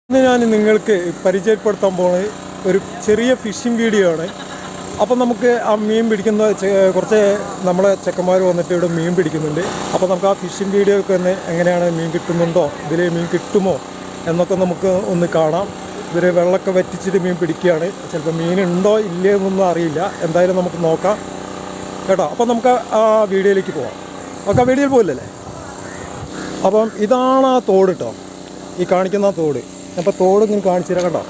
ഇന്ന് ഞാൻ നിങ്ങൾക്ക് പരിചയപ്പെടുത്താൻ പോകുന്നത് ഒരു ചെറിയ ഫിഷിംഗ് വീഡിയോ ആണ്. അപ്പോൾ നമുക്ക് ആ മീൻ പിടിക്കുന്ന കുറച്ച് നമ്മളെ ചെക്കന്മാർ വന്നിട്ട് ഇവിടെ മീൻ പിടിക്കുന്നുണ്ട്. അപ്പോൾ നമുക്ക് ആ ഫിഷിംഗ് വീഡിയോ ഒക്കെ ഒന്ന് എങ്ങനെയാണ് മീൻ കിട്ടുന്നുണ്ടോ, ഇതിൽ മീൻ കിട്ടുമോ എന്നൊക്കെ നമുക്ക് ഒന്ന് കാണാം. ഇവർ വെള്ളമൊക്കെ വറ്റിച്ചിട്ട് മീൻ പിടിക്കുകയാണ്. ചിലപ്പോൾ മീനുണ്ടോ ഇല്ലേ എന്നൊന്നും അറിയില്ല. എന്തായാലും നമുക്ക് നോക്കാം കേട്ടോ. അപ്പോൾ നമുക്ക് ആ വീഡിയോയിലേക്ക് പോവാം. നമുക്ക് ആ വീഡിയോയിൽ പോയില്ലല്ലേ. അപ്പം ഇതാണ് ആ തോട് കേട്ടോ, ഈ കാണിക്കുന്ന തോട്. അപ്പോൾ തോട് ഇങ്ങനെ കാണിച്ചു തരാം കേട്ടോ.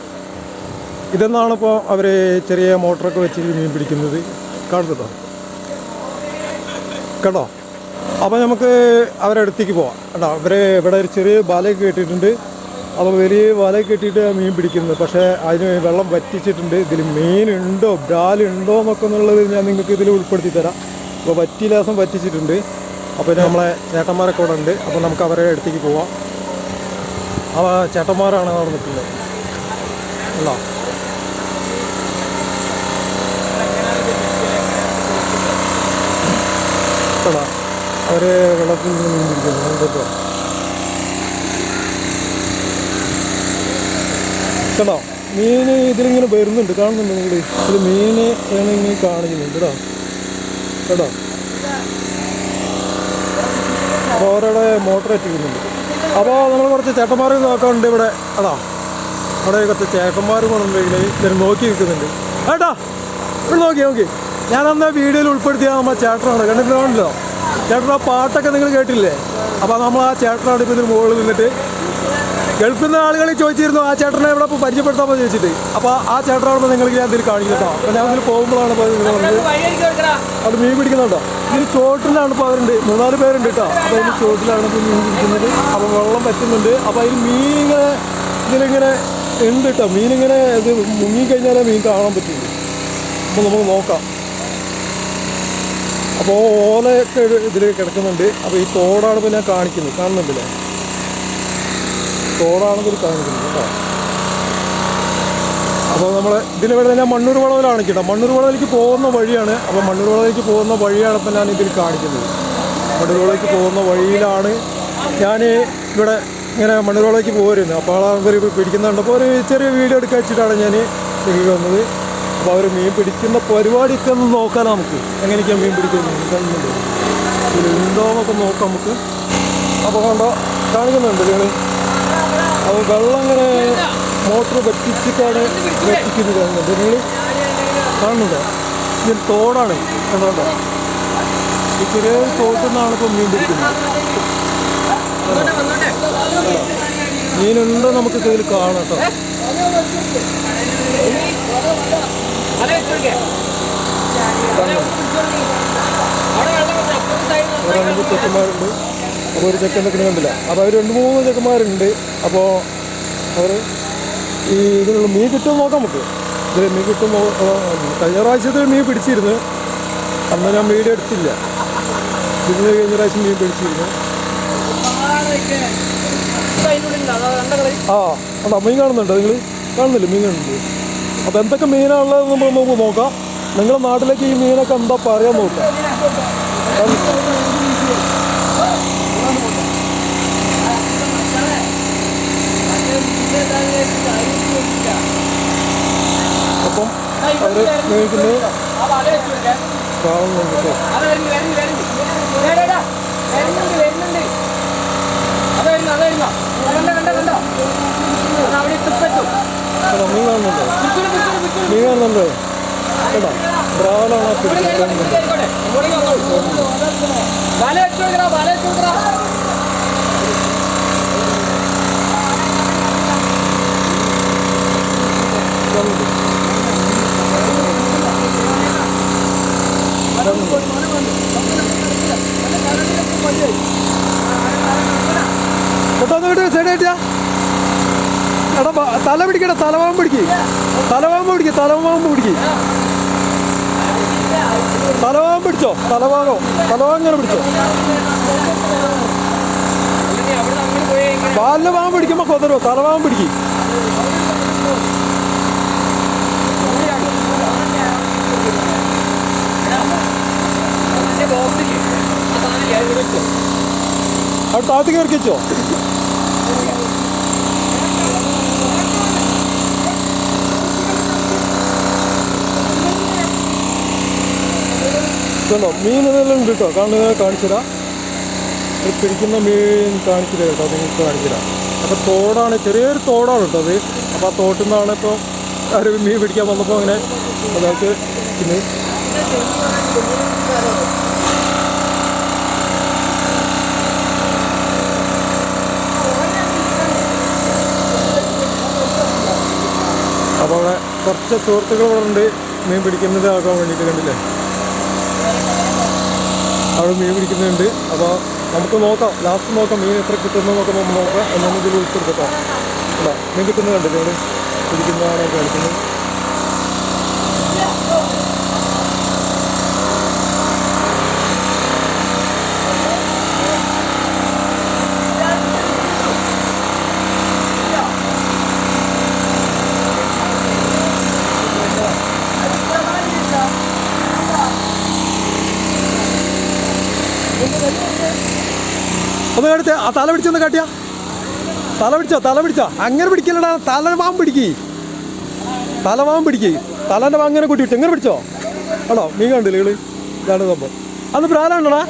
ഇതെന്നാണിപ്പോൾ അവർ ചെറിയ മോട്ടറൊക്കെ വെച്ച് മീൻ പിടിക്കുന്നത് കാണുന്നുണ്ടോ കേട്ടോ. അപ്പോൾ നമുക്ക് അവരുടെ അടുത്തേക്ക് പോവാം കേട്ടോ. ഇവിടെ ഒരു ചെറിയ വലയൊക്കെ കെട്ടിയിട്ടുണ്ട്. അപ്പോൾ വലിയ വലയൊക്കെ കെട്ടിയിട്ട് മീൻ പിടിക്കുന്നത്. പക്ഷേ അതിന് വെള്ളം വറ്റിച്ചിട്ടുണ്ട്. ഇതിൽ മീനുണ്ടോ ബ്രാലുണ്ടോ എന്നൊക്കെ എന്നുള്ളത് ഞാൻ നിങ്ങൾക്ക് ഇതിൽ ഉൾപ്പെടുത്തി തരാം. അപ്പോൾ വറ്റി ലേസം വറ്റിച്ചിട്ടുണ്ട്. അപ്പോൾ നമ്മളെ ചേട്ടന്മാരൊക്കെ ഇവിടെ ഉണ്ട്. അപ്പോൾ നമുക്ക് അവരുടെ അടുത്തേക്ക് പോവാം. അവ ചേട്ടന്മാരാണ് അവിടെ നിൽക്കുന്നത് അല്ല. കേട്ടോ, അവർ വെള്ളത്തിൽ നിന്ന് നീന്തിരിക്കുന്നു കേട്ടോ. കേട്ടോ, മീൻ ഇതിലിങ്ങനെ വരുന്നുണ്ട്, കാണുന്നുണ്ട് നിങ്ങൾ. ഇത് മീൻ ഇങ്ങനെ കാണിക്കുന്നുണ്ട് കേട്ടോ. കേട്ടോ, അപ്പോൾ അവരവിടെ മോട്ടർ എത്തിക്കുന്നുണ്ട്. അപ്പോൾ നമ്മൾ കുറച്ച് ചേട്ടന്മാർ നോക്കാറുണ്ട് ഇവിടെ. അതാ അവിടെ കുറച്ച് ചേട്ടന്മാർ കൊണ്ടുണ്ടെങ്കിൽ ഇവർ നോക്കി നിൽക്കുന്നുണ്ട് കേട്ടോ. ഇവിടെ നോക്കി ഞാൻ അന്ന് വീഡിയോയിൽ ഉൾപ്പെടുത്തിയ നമ്മളെ ചേട്ടനാണ്. കണ്ടിട്ടുണ്ടല്ലോ ചേട്ടൻ ആ പാട്ടൊക്കെ നിങ്ങൾ കേട്ടില്ലേ. അപ്പോൾ നമ്മൾ ആ ചേട്ടനാണ് ഇപ്പോൾ ഇതിന് മുകളിൽ നിന്നിട്ട് ഗൾഫിൽ നിന്ന് ആളുകൾ ചോദിച്ചിരുന്നു ആ ചേട്ടനെ ഇവിടെ ഇപ്പോൾ പരിചയപ്പെടുത്താൻ മതി ചോദിച്ചിട്ട്. അപ്പോൾ ആ ചേട്ടനാകുമ്പോൾ നിങ്ങൾക്ക് ഞാൻ ഇതിൽ കാണിക്കട്ടോ. അപ്പോൾ ഞാൻ ഇതിൽ പോകുമ്പോഴാണ് ഇപ്പോൾ നിങ്ങൾ പറഞ്ഞത് അത് മീൻ പിടിക്കുന്നുണ്ടോ. ഇതിന് ചോട്ടിലാണ് ഇപ്പോൾ അവരുണ്ട്, 3-4 പേരുണ്ട് കേട്ടോ. അപ്പോൾ ഇതിന് ചോട്ടിലാണ് ഇപ്പോൾ മീൻ പിടിക്കുന്നത്. അപ്പോൾ വെള്ളം പറ്റുന്നുണ്ട്. അപ്പോൾ അതിൽ മീനിങ്ങനെ ഇതിലിങ്ങനെ ഉണ്ട് കേട്ടോ. മീനിങ്ങനെ ഇത് മുങ്ങിക്കഴിഞ്ഞാലേ മീൻ കാണാൻ പറ്റുള്ളൂ. അപ്പോൾ നമുക്ക് നോക്കാം. അപ്പോൾ ഓലയൊക്കെ ഇതിൽ കിടക്കുന്നുണ്ട്. അപ്പോൾ ഈ തോടാണ് ഇപ്പോൾ ഞാൻ കാണിക്കുന്നത്, കാണുന്നുണ്ടല്ലേ. തോടാണിതിൽ കാണിക്കുന്നത് കേട്ടോ. അപ്പോൾ നമ്മൾ ഇതിലിവിടെ ഞാൻ മണ്ണൂർ വളവിലാണ് കേട്ടോ. മണ്ണൂർ വളവിലേക്ക് പോകുന്ന വഴിയാണ്. അപ്പോൾ മണ്ണൂർ വളവിലേക്ക് പോകുന്ന വഴിയാണ് ഇപ്പോൾ ഞാൻ ഇതിൽ കാണിക്കുന്നത്. മണ്ണൂർ വളവിലേക്ക് പോകുന്ന വഴിയിലാണ് ഞാൻ ഇവിടെ ഇങ്ങനെ മണ്ണൂർ വളവിലേക്ക് പോരുന്നത്. അപ്പോൾ അവർ പിടിക്കുന്നുണ്ട്. അപ്പോൾ ഒരു ചെറിയ വീഡിയോ എടുക്കാൻ വെച്ചിട്ടാണ് ഞാൻ ഇതിൽ വന്നത്. അപ്പോൾ അവർ മീൻ പിടിക്കുന്ന പരിപാടിയൊക്കെ ഒന്ന് നോക്കാം നമുക്ക്. എങ്ങനെയൊക്കെയാണ് മീൻ പിടിക്കുന്നത് ഇതിലുണ്ടോ എന്നൊക്കെ നോക്കാം നമുക്ക്. അപ്പോൾ കണ്ടോ കാണിക്കുന്നുണ്ട് നിങ്ങൾ. അപ്പോൾ വെള്ളം ഇങ്ങനെ മോട്ടർ വറ്റിച്ചിട്ടാണ് വറ്റിക്കുന്നത്. കാണുന്നുണ്ട് നിങ്ങൾ, കാണുന്നുണ്ടോ. ഇതിൽ തോടാണ് കണ്ടോ. ഈ ചെറിയ തോട്ടിൽ നിന്നാണ് ഇപ്പോൾ മീൻ പിടിക്കുന്നത്. മീനുണ്ടോ നമുക്ക് ഇതിൽ കാണാം കേട്ടോ. രണ്ട് ചെക്കന്മാരുണ്ട്. അപ്പോൾ ഒരു ചെക്കൻ്റെ കണ്ടില്ല. അപ്പോൾ അവർ 2-3 ചെക്കന്മാരുണ്ട്. അപ്പോൾ അവർ ഈ ഇതിനുള്ള മീൻ കിട്ടുമെന്ന് നോക്കാം നമുക്ക്. ഇതിൽ മീൻ കിട്ടുമോ. കഴിഞ്ഞ പ്രാവശ്യത്തിൽ മീൻ പിടിച്ചിരുന്നു. അന്ന് ഞാൻ വീഡിയോ എടുത്തില്ല. ഇതിന് കഴിഞ്ഞ പ്രാവശ്യം മീൻ പിടിച്ചിരുന്നു. ആ അതാ മീൻ കാണുന്നുണ്ടോ നിങ്ങൾ, കാണുന്നില്ല മീൻ കാണുന്നുണ്ട്. അപ്പോൾ എന്തൊക്കെ മീനാണുള്ളത് നമ്മൾ നമുക്ക് നോക്കാം. നിങ്ങളുടെ നാട്ടിലേക്ക് ഈ മീനൊക്കെ എന്താ പറയാൻ നോക്കാം. അപ്പം അവർ മേടിക്കുന്നത് കാണുന്നുണ്ട് കേട്ടോ. മീൻ കാണുന്നുണ്ടോ, മീൻ കാണുന്നുണ്ടോ കേട്ടോ. ബ്രാലാണ് പിടിക്കുന്നത്. സൈഡ് കിട്ടിയാ എടാ തല പിടിക്കട്ടെ. തലവാമ്പ് പിടിക്ക്, തലവാമ്പ് പിടിക്ക്, തലവാമ്പ് പിടിക്ക്. തലവാമ്പ് പിടിച്ചോ, തലവാങ്ങോ, തലവാങ്ങനെ പിടിച്ചോ. പാലിന് പാമ്പ് പിടിക്കുമ്പോൾ കൊതരോ, തലവാമ്പ് പിടിക്ക്. അവിടെ താഴത്തേക്ക് ഇറക്കിച്ചോ. ഇതുണ്ടോ മീൻ ഇതെല്ലാം ഉണ്ട് കേട്ടോ. കാണിച്ചുതരാം. പിടിക്കുന്ന മീൻ കാണിച്ചില്ല കേട്ടോ. നിങ്ങൾക്ക് കാണിച്ചില്ല. അപ്പോൾ തോടാണ്, ചെറിയൊരു തോടാണ് കേട്ടോ അത്. അപ്പോൾ ആ തോട്ടിൽ നിന്നാണ് ഇപ്പോൾ ഒരു മീൻ പിടിക്കാൻ വന്നപ്പോൾ അങ്ങനെ അതായത് പിന്നെ അപ്പോൾ അവിടെ കുറച്ച് സുഹൃത്തുക്കൾ ഇവിടെ ഉണ്ട് മീൻ പിടിക്കുന്നത് ആക്കാൻ വേണ്ടിയിട്ട്. കണ്ടില്ലേ, അവിടെ മീൻ പിടിക്കുന്നുണ്ട്. അപ്പോൾ നമുക്ക് നോക്കാം, ലാസ്റ്റ് നോക്കാം മീൻ എത്ര കിട്ടുന്നതെന്നൊക്കെ നമ്മൾ നോക്കാം. എന്നാണ് ഇതിൽ ഉൾപ്പെടുത്തട്ടോ. അല്ല, മീൻ കിട്ടുന്നത് കണ്ടില്ലേ, ഇവിടെ പിടിക്കുന്നതാണ് കാണിക്കുന്നത്. ഒന്ന് കാണിച്ച ആ തല പിടിച്ചൊന്ന് കാട്ടിയാ. തല പിടിച്ചോ അങ്ങനെ പിടിക്കലടാ. തലവാൻ പിടിക്ക്, തലവാൻ പിടിക്ക്. തലേൻ്റെ വാങ്ങനെ കൂട്ടിയിട്ട് എങ്ങനെ പിടിച്ചോ. ആണോ മീൻ കണ്ടില്ലേ ഇള്? ഇതാണ് സംഭവം. അന്ന് ബ്രാലാണോടാ?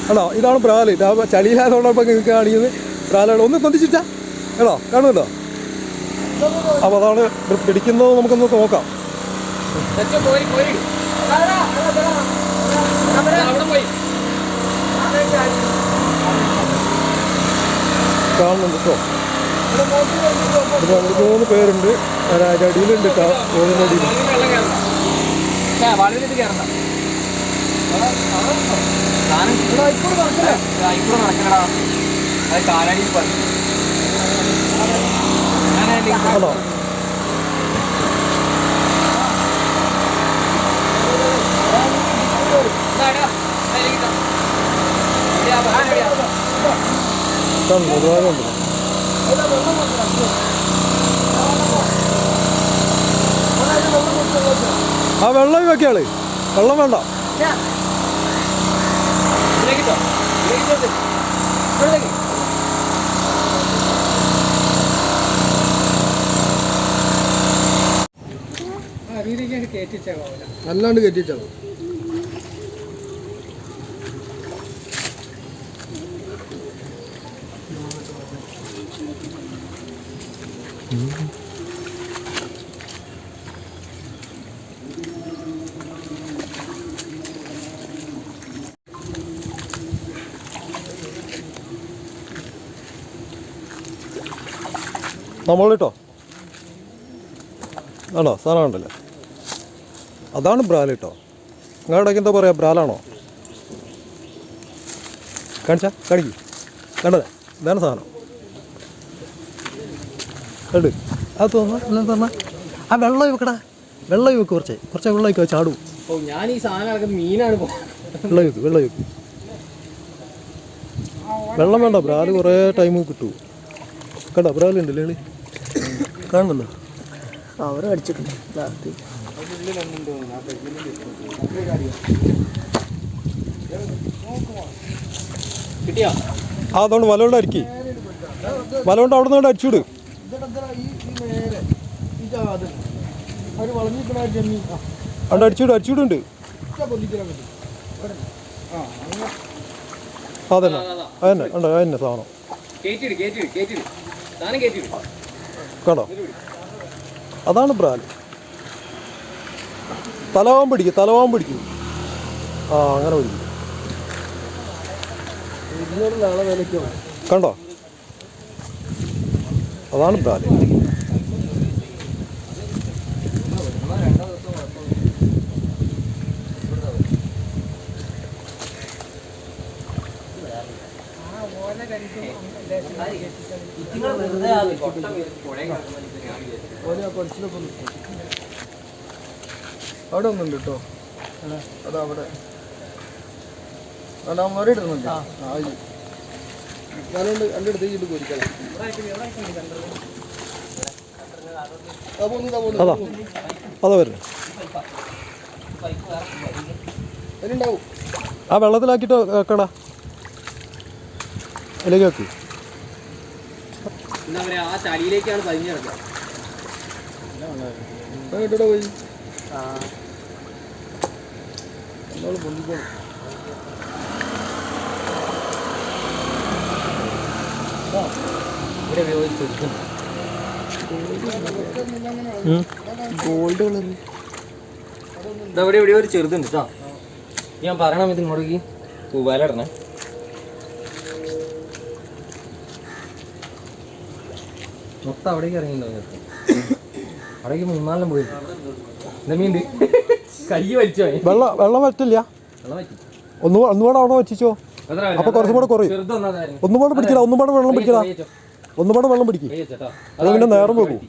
ആണോ, ഇതാണ് ബ്രാല്. ചളിയിലായതുകൊണ്ടപ്പോൾ നിങ്ങൾക്ക് കാണിക്കുന്നത് ബ്രാലാണ്. ഒന്ന് പൊന്തിച്ചിട്ടാ ആണോ, കാണുമല്ലോ. അപ്പോൾ അതാണ് പിടിക്കുന്നത്. നമുക്കൊന്ന് നോക്കാം. കാണുന്നുണ്ട് കേട്ടോ. 2-3 പേരുണ്ട്. അടിയിലുണ്ട് കേട്ടോ. ഓടിനടിയിൽ ആണോ. ഒരുപാടുണ്ട്. ആ വെള്ളം വെക്കാള്, വെള്ളം വേണ്ട. അല്ലാണ്ട് കയറ്റിച്ചാലോ. നമ്മൾ കേട്ടോ ആണോ, സാധനം ഉണ്ടല്ലേ. അതാണ് ബ്രാൽ കേട്ടോ. നിങ്ങളുടെ എന്താ പറയുക, ബ്രാലാണോ? കാണിക്കും. കണ്ടതേ, ഇതാണ് സാധനം. കണ്ട് അത് തോന്നാ. ആ വെള്ളം വെക്കടാ, വെള്ളം വെക്ക്. കുറച്ച് വെള്ളം വെക്കുക, ചാടും. ഞാൻ ഈ സാധനം മീനാണ്. വെള്ളം വെക്ക്. വെള്ളം വേണ്ട, ബ്രാല് കുറേ ടൈം കിട്ടൂ. കണ്ടോ ബ്രാലുണ്ടല്ലേ, കാണുന്നുണ്ടോ? അവരെ അടിച്ചിട്ടുണ്ട്. അതുകൊണ്ട് വലകൊണ്ട് അരിക്കി, വലകൊണ്ട് അവിടെ നിന്ന് അടിച്ചുവിട്. അവിടെ അടിച്ചുവിടുണ്ട്. അതന്നെ ഉണ്ടോ, അതന്നെ സാധനം. കണ്ടോ, അതാണ് ബ്രാൽ. തലവാൻ പിടിക്കും. ആ അങ്ങനെ പിടിക്കും. കണ്ടോ, അതാണ് ബ്രാൽ. അവിടെ ഒന്നുണ്ട് കേട്ടോ. അതവിടെ ഇടുന്നുണ്ട്. ഞാനുണ്ട് എൻ്റെ അടുത്ത് ഇത് പൊരിക്കണം. അതാ വരുന്നത്. അതിലുണ്ടാവും. ആ വെള്ളത്തിലാക്കിയിട്ട് വെക്കടാ, അതിലേക്ക് വെക്ക്. എന്താ പറയാ, ആ ചളിയിലേക്കാണ് പതിഞ്ഞിറക്കുക. പോയി ഗോൾഡ് കളർ ഇതെവിടെ എവിടെയോ ഒരു ചെറുതുണ്ട് കേട്ടോ. ഞാൻ പറയണം ഇത് ഇങ്ങോട്ടേക്ക് തൂവാല ഇടണേ. മൊത്തം അവിടേക്ക് ഇറങ്ങിയിട്ടുണ്ടോ? അവിടേക്ക് 3-4 പോയി. എന്താ മീൻ കൈ വലിച്ചോ? വെള്ളം പറ്റില്ല. വെള്ളം പറ്റി. ഒന്നുകൂടെ അവിടെ വെച്ചോ. അപ്പൊ കുറച്ചും കൂടെ കുറയും. ഒന്നുപാട് പിടിക്കല. ഒന്നുപാട് വെള്ളം പിടിക്കല. ഒന്നുപാട് വെള്ളം പിടിക്കും. അത് പിന്നെ നേരം പോകും.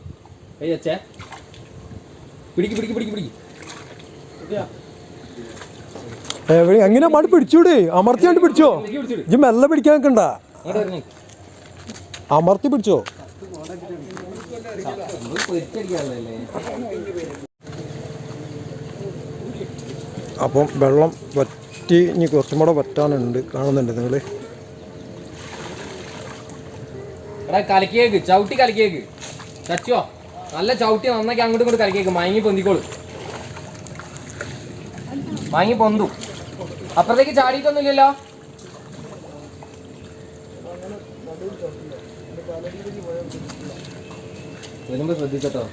എങ്ങനെ മടി പിടിച്ചൂടെ? അമർത്തിയാണ്ട് പിടിച്ചോ. ഇജ്ജ് മെല്ലെ പിടിക്കാൻ നിൽക്കണ്ട. അമർത്തി പിടിച്ചോ. അപ്പം വെള്ളം വറ്റി ഇനി കുറച്ചും കൂടെ വറ്റാനുണ്ട്. കാണുന്നുണ്ട് നിങ്ങൾ. കലക്കിയേക്ക് ചവിട്ടി കലക്കിയേക്ക് ചച്ചോ. നല്ല ചവിട്ടി നന്നാക്കി അങ്ങോട്ടും ഇങ്ങോട്ട് കലക്കിയേക്ക്. മയങ്ങി പൊന്തിക്കോളൂ. മയങ്ങി പൊന്തും. അപ്പുറത്തേക്ക് ചാടിയിട്ടൊന്നുമില്ലല്ലോ. വരുമ്പോ ശ്രദ്ധിച്ചോ.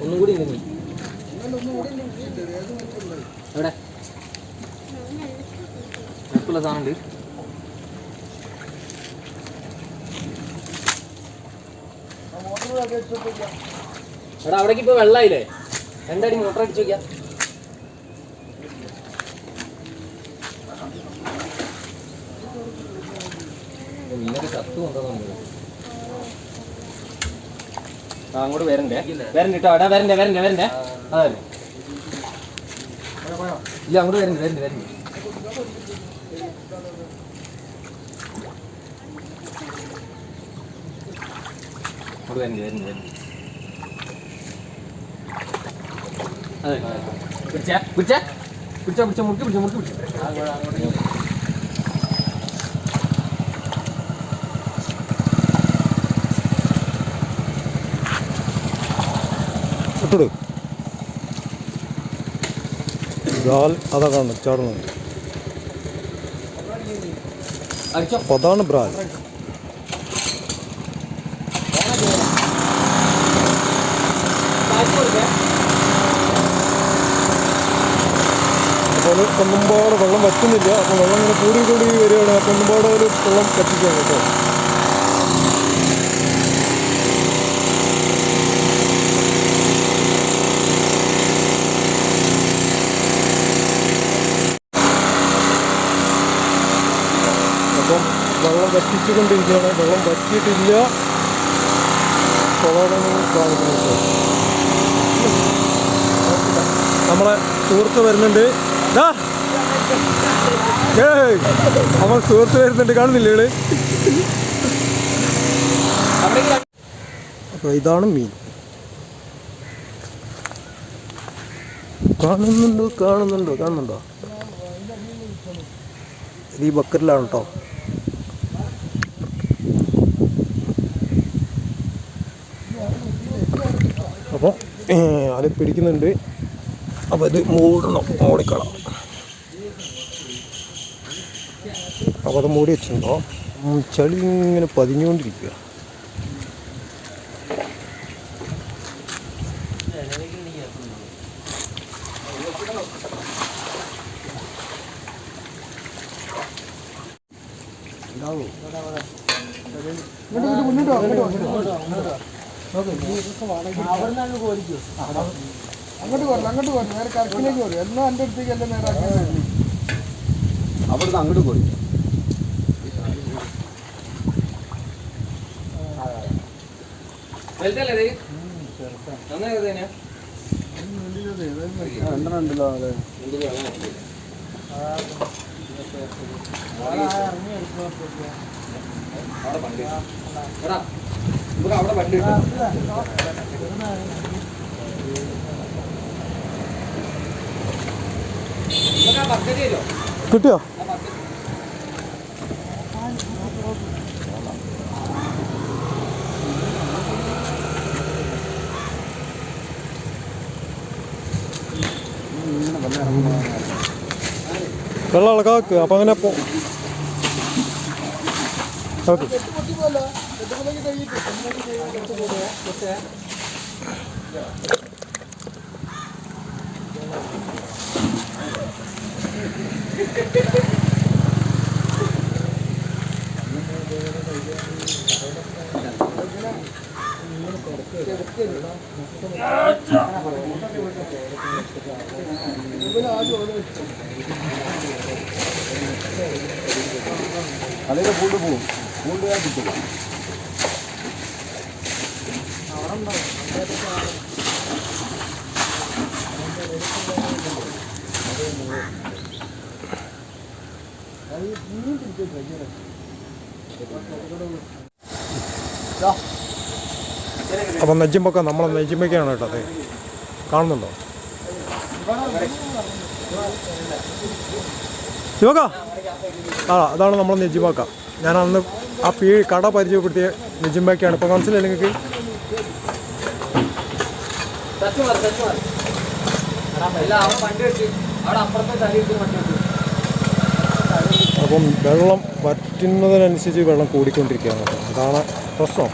ഒന്നും കൂടി എവിടെ ഉള്ള സാധനം ഉണ്ട്. എടാ അവിടേക്ക് ഇപ്പൊ വെള്ളമായില്ലേ? രണ്ടടി മോട്ടർ അടിച്ചു നോക്കിയാ. മീനൊക്കെ ചത്തു കൊണ്ടുവന്നു. അങ്ങോട്ട് വരണ്ടേ കേട്ടോ. അവിടെ വരണ്ടേ അതെ ഇല്ല അങ്ങോട്ട് വരണ്ടേ അതെ പിടിച്ചാ മുറുക്കി പിടിച്ചു. അതാ കാണുന്നു ചാടുന്നത്. അപ്പൊ അതാണ് ബ്രാൽ. അപ്പോൾ കൊന്നുമ്പാട് വെള്ളം വറ്റുന്നില്ല. അപ്പോൾ വെള്ളം ഇങ്ങനെ കൂടി വരികയാണ്. കൊന്നുമ്പാട് ഒരു വെള്ളം വറ്റിക്കുകയാണ് കേട്ടോ. അപ്പം വെള്ളം വറ്റിച്ചുകൊണ്ടിരിക്കുകയാണ്. വെള്ളം വറ്റിയിട്ടില്ല. നമ്മളെ സുഹൃത്ത് വരുന്നുണ്ട്. നമ്മൾ സുഹൃത്ത് വരുന്നുണ്ട്. കാണുന്നില്ലേ? അപ്പൊ ഇതാണ് മീൻ. കാണുന്നുണ്ടോ? ഇത് ഈ ബക്കറ്റിലാണ് കേട്ടോ. അപ്പോൾ അത് പിടിക്കുന്നുണ്ട്. അപ്പോൾ ഇത് മൂടിക്കളാം. അപ്പോൾ അത് മൂടി വെച്ചിട്ടുണ്ടോ. ചളി ഇങ്ങനെ പതിഞ്ഞുകൊണ്ടിരിക്കുക. അങ്ങോട്ട് പോരണം നേരെ കറക്കിലേക്ക് പോരും. എല്ലാം എൻ്റെ അടുത്തേക്ക് എല്ലാം നേരെ അവിടുന്ന് അങ്ങോട്ട് പോയി. ഉണ്ടല്ലോ അതെ. അവിടെ വണ്ടി കിട്ടിയോ? വെള്ളം ഇളക്കാൻ വെക്കുക. അപ്പം അങ്ങനെ ഓക്കെ. അല്ലെങ്കിൽ പൂണ്ട് പോവും. പൂണ്ട് ഞാൻ കിട്ടില്ല. അപ്പം നെജ്ജിമ്പൊക്കെ നമ്മളെ നെജ്ജിമ്പൊക്കെയാണ് കേട്ടോ. അതെ, കാണുന്നുണ്ടോ ശിവക്ക? അതാണ് നമ്മളെ നെജ്ജിമ്പക്ക. ഞാൻ അന്ന് ആ കട പരിചയപ്പെടുത്തിയ നെജ്ജിമ്പൊക്കെയാണ്. ഇപ്പം മനസ്സിലായി നിങ്ങൾക്ക്? അപ്പം വെള്ളം വറ്റുന്നതിനനുസരിച്ച് വെള്ളം കൂടിക്കൊണ്ടിരിക്കുകയാണ്. അതാണ് പ്രശ്നം.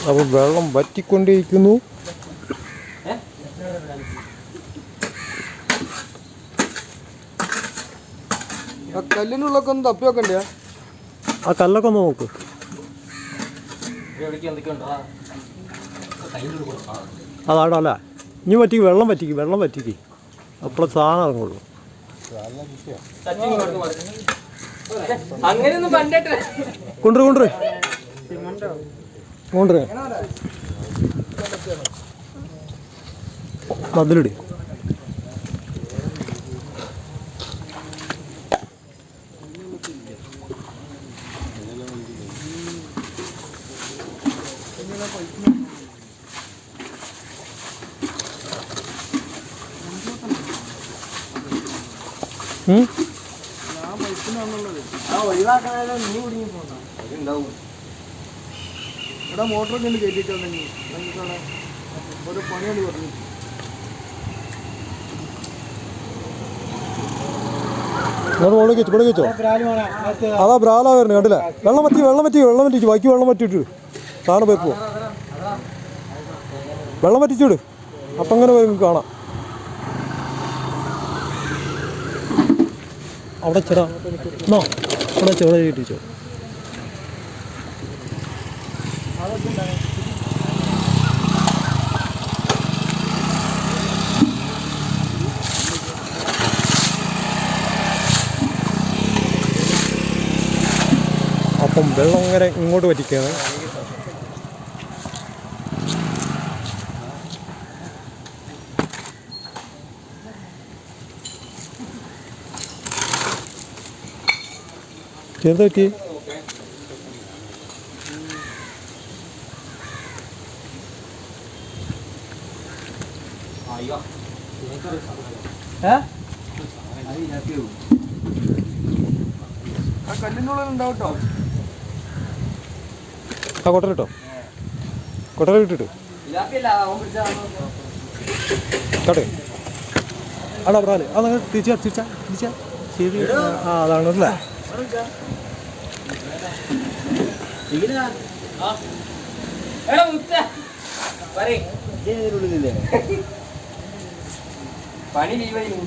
അപ്പോൾ വെള്ളം വറ്റിക്കൊണ്ടിരിക്കുന്നു. ആ കല്ലിനുള്ളൊക്കെ ഒന്ന് തപ്പി വെക്കണ്ടേ? ആ കല്ലൊക്കെ ഒന്ന് നോക്ക്. അതാടല്ല, ഇനി വറ്റിക്ക് വെള്ളം വറ്റിക്ക്. അപ്പോഴേ സാധനം ഇറങ്ങുള്ളൂ. കൊണ്ടുവരേ മതിലിടി. ഇവിടെ മോട്ടറൊക്കെ ഉണ്ട് കയറ്റിട്ടുണ്ടെങ്കിൽ ഓരോ പണിയാണ് പറഞ്ഞു. ഇവിടെ വെച്ചോ. അതാ ബ്രാലാ വരുന്നത് കണ്ടില്ല. വെള്ളം വറ്റിച്ചു. ബാക്കി വെള്ളം വറ്റിട്ടു സാധനം വെക്കുവോ. വെള്ളം വറ്റിച്ചിട്. അപ്പം അങ്ങനെ വരും കാണാം. അവിടെ ചെടാ അവിടെ ചെറ കിട്ടിച്ചോ. അപ്പം വെള്ളം ഇങ്ങനെ ഇങ്ങോട്ട് വറ്റിക്കുകയാണ്. എന്താ പറ്റി? ആ കല്ലിനുള്ളിൽ ഉണ്ടാവട്ടോ. ആ കൊട്ടലിട്ടോ. കൊട്ടലിട്ടിട്ട് കേട്ടെ. ആടാ ബ്രാല് അതങ്ങനെ തിരിച്ചാ ശരി. ആ അതാണ് അല്ലേ. പണി ലീവായിരുന്നു.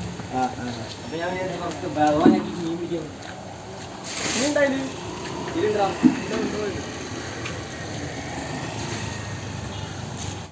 അപ്പൊ ഞാൻ കുറച്ച് വെള്ളം മീൻ പിടിക്കും.